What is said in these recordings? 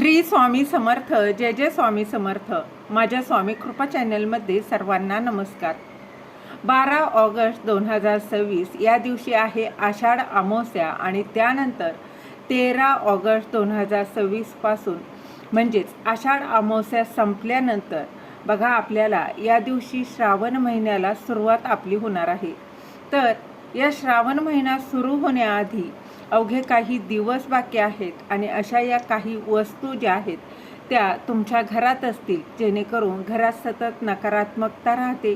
श्री स्वामी समर्थ. जय जय स्वामी समर्थ. माझ्या स्वामी कृपा चॅनलमध्ये सर्वांना नमस्कार. 12 ऑगस्ट 2026 या दिवशी आहे आषाढ अमावस्या आणि त्यानंतर 13 ऑगस्ट 2026 पासून म्हणजेच आषाढ अमावस्या संपल्यानंतर बघा आपल्याला या दिवशी श्रावण महिन्याला सुरुवात आपली होणार आहे. तर या श्रावण महिना सुरू होण्याआधी अवघे काही दिवस बाकी आहेत आणि अशा या काही वस्तू ज्या आहेत त्या तुमच्या घरात असतील जेणेकरून घरात सतत नकारात्मकता राहते.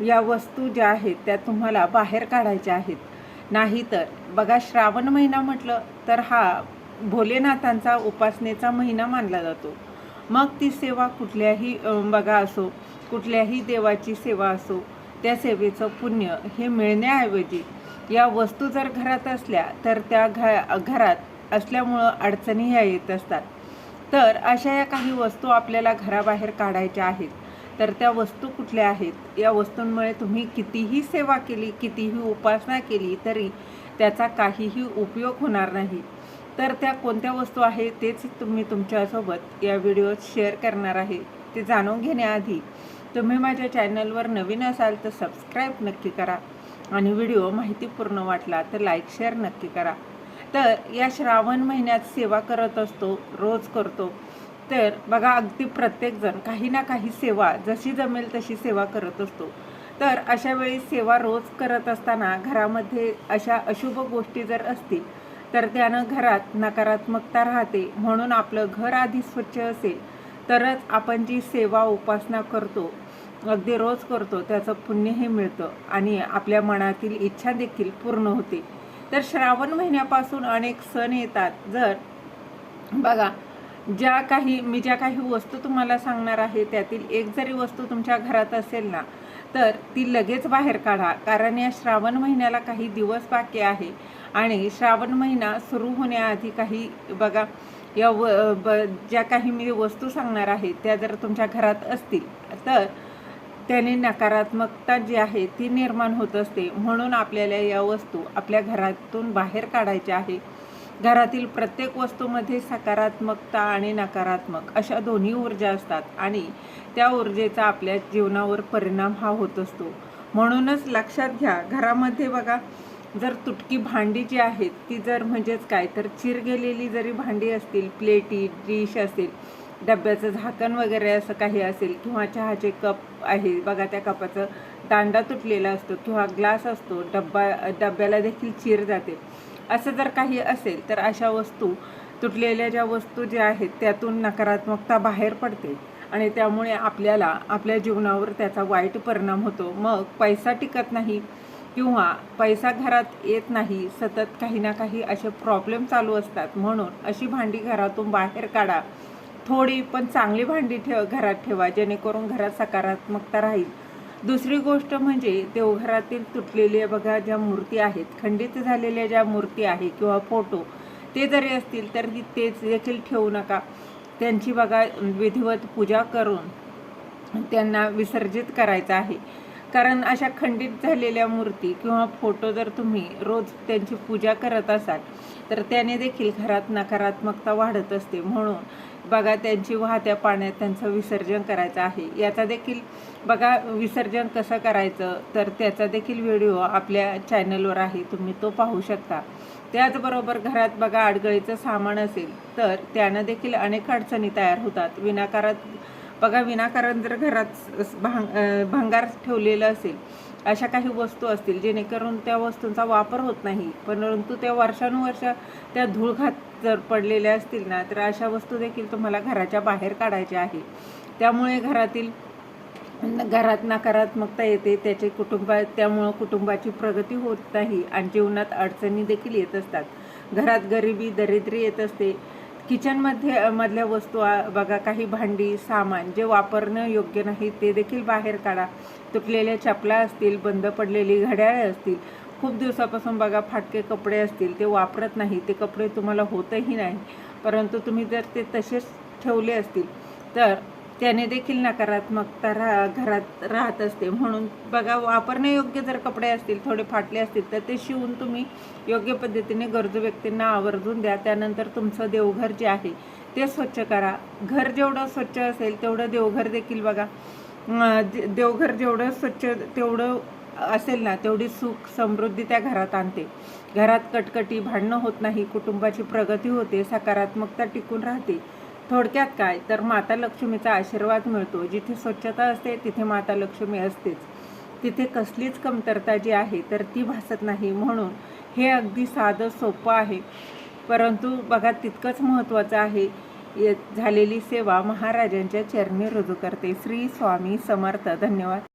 या वस्तू ज्या आहेत त्या तुम्हाला बाहेर काढायच्या आहेत. नाहीतर बघा श्रावण महिना म्हटलं तर हा भोलेनाथांचा उपासनेचा महिना मानला जातो. मग ती सेवा कुठल्याही बघा असो, कुठल्याही देवाची सेवा असो, त्या सेवेचं पुण्य हे मिळण्याऐवजी या वस्तू जर घरात असल्या तर त्या घरात असल्यामुळं अडचणी ह्या येत असतात. तर अशा या काही वस्तू आपल्याला घराबाहेर काढायच्या आहेत. तर त्या वस्तू कुठल्या आहेत? या वस्तूंमुळे तुम्ही कितीही सेवा केली, कितीही उपासना केली तरी त्याचा काहीही उपयोग होणार नाही. तर त्या कोणत्या वस्तू आहेत तेच तुम्ही तुमच्यासोबत या व्हिडिओत शेअर करणार आहे. ते जाणून घेण्याआधी तुम्ही माझ्या चॅनलवर नवीन असाल तर सबस्क्राईब नक्की करा आणि व्हिडिओ माहितीपूर्ण वाटला तर लाईक शेअर नक्की करा. तर या श्रावण महिन्यात सेवा करत असतो, रोज करतो. तर बघा अगदी प्रत्येकजण काही ना काही सेवा जशी जमेल तशी सेवा करत असतो. तर अशा वेळी सेवा रोज करत असताना घरामध्ये अशा अशुभ गोष्टी जर असतील तर त्यानं घरात नकारात्मकता राहते. म्हणून आपलं घर आधी स्वच्छ असेल तरच आपण जी सेवा उपासना करतो, अगदी रोज करतो, त्याचं पुण्यही मिळतं आणि आपल्या मनातील इच्छा देखील पूर्ण होते. तर श्रावण महिन्यापासून अनेक सण येतात. जर बघा ज्या काही वस्तू तुम्हाला सांगणार आहे त्यातील एक जरी वस्तू तुमच्या घरात असेल ना तर ती लगेच बाहेर काढा. कारण या श्रावण महिन्याला काही दिवस बाकी आहे आणि श्रावण महिना सुरू होण्याआधी काही बघा या ज्या काही मी वस्तू सांगणार आहे त्या जर तुमच्या घरात असतील तर त्याने नकारात्मकता जी आहे ती निर्माण होत असते. म्हणून आपल्याला या वस्तू आपल्या घरातून बाहेर काढायच्या आहे. घरातील प्रत्येक वस्तूमध्ये सकारात्मकता आणि नकारात्मक अशा दोन्ही ऊर्जा असतात आणि त्या ऊर्जेचा आपल्या जीवनावर परिणाम हा होत असतो. म्हणूनच लक्षात घ्या, घरामध्ये बघा जर तुटकी भांडी जी आहेत ती जर म्हणजेच काय तर चिर गेलेली जरी भांडी असतील, प्लेटी, डिश असेल, डब्याचं झाकण वगैरे असं काही असेल किंवा चहाचे कप आहे बघा त्या कपाचं दांडा तुटलेला असतो किंवा ग्लास असतो, डब्याला देखील चीर जाते, असं जर काही असेल तर अशा वस्तू तुटलेल्या ज्या वस्तू ज्या आहेत त्यातून नकारात्मकता बाहेर पडते आणि त्यामुळे आपल्याला आपल्या जीवनावर त्याचा वाईट परिणाम होतो. मग पैसा टिकत नाही किंवा पैसा घरात येत नाही, सतत काही ना काही असे प्रॉब्लेम चालू असतात. म्हणून अशी भांडी घरातून बाहेर काढा. थोडी पण चांगली भांडी घरात ठेवा जेणेकरून घरात सकारात्मकता राहील. दुसरी गोष्ट म्हणजे देवघरातील तुटलेल्या बघा ज्या मूर्ती आहेत, खंडित झालेल्या ज्या मूर्ती आहे किंवा फोटो ते जरी असतील तर ते देखील ठेवू नका. त्यांची बघा विधिवत पूजा करून त्यांना विसर्जित करायचं आहे. कारण अशा खंडित झालेल्या मूर्ती किंवा फोटो जर तुम्ही रोज त्यांची पूजा करत असाल तर त्याने देखील घरात नकारात्मकता वाढत असते. म्हणून बघा त्यांची वाहत्या पाण्यात त्यांचं विसर्जन करायचं आहे. याचा देखील बघा विसर्जन कसं करायचं तर त्याचा देखील व्हिडिओ आपल्या चॅनलवर आहे, तुम्ही तो पाहू शकता. त्याचबरोबर घरात बघा अडगळीचं सामान असेल तर त्यानं देखील अनेक अडचणी तयार होतात. विनाकारण जर घरात भंगार ठेवलेलं असेल, अशा काही वस्तू असतील जेणेकरून त्या वस्तूंचा वापर होत नाही परंतु त्या वर्षानुवर्ष त्या धूळघात जर पडलेल्या असतील ना तर अशा वस्तू देखील तुम्हाला घराच्या बाहेर काढायच्या आहे. त्यामुळे घरात नकारात्मकता येते, त्यामुळं कुटुंबाची प्रगती होत नाही आणि जीवनात अडचणी देखील येत असतात. घरात गरिबी दरिद्री येत असते. मधल्या वस्तू बघा काही भांडी सामान जे वापरणं योग्य नाही ते देखील बाहेर काढा. तुटलेल्या चपला असतील, बंद पडलेली घड्याळे असतील, खूप दिवसापासून बघा फाटके कपडे असतील, ते वापरत नाही, ते कपडे तुम्हाला होतही नाही परंतु तुम्ही जर ते तसेच ठेवले असतील तर त्याने देखील नकारात्मकता घरात राहत असते. म्हणून बघा वापरण्यायोग्य जर कपडे असतील, थोडे फाटले असतील तर ते शिवून तुम्ही योग्य पद्धतीने गरजू व्यक्तींना आवर्जून द्या. त्यानंतर तुमचं देवघर जे आहे ते स्वच्छ करा. घर जेवढं स्वच्छ असेल तेवढं देवघर देखील बघा. देवघर जेवढं स्वच्छ तेवढं असेल ना, तेवढी सुख समृद्धी त्या घरात आणते. घरात कटकटी, भांडणं होत नाही, कुटुंबाची प्रगती होते, सकारात्मकता टिकून राहते. थोडक्यात काय तर माता लक्ष्मीचा आशीर्वाद मिळतो. जिथे स्वच्छता असते तिथे माता लक्ष्मी असतेच. तिथे कसलीच कमतरता जी आहे तर ती भासत नाही. म्हणून हे अगदी साधं सोपं आहे, परंतु बघा तितकंच महत्त्वाचं आहे. झालेली सेवा महाराजांच्या चरणी रुजू करते. श्री स्वामी समर्थ. धन्यवाद.